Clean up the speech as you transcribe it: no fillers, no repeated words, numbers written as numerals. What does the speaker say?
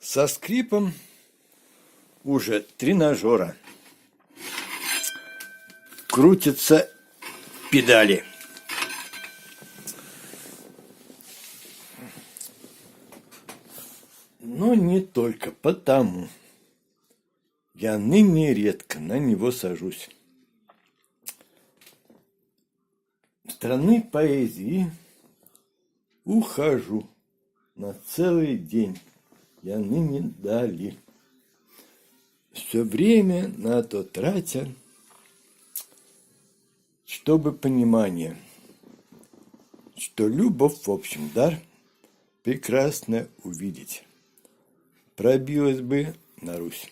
Со скрипом уже тренажера. Крутятся педали. Но не только потому. Я ныне редко на него сажусь. В страны поэзии ухожу на целый день. Я ныне дали. Все время на то тратя, чтобы понимание, что любовь, в общем, дар прекрасно увидеть. Пробилась бы на Русь.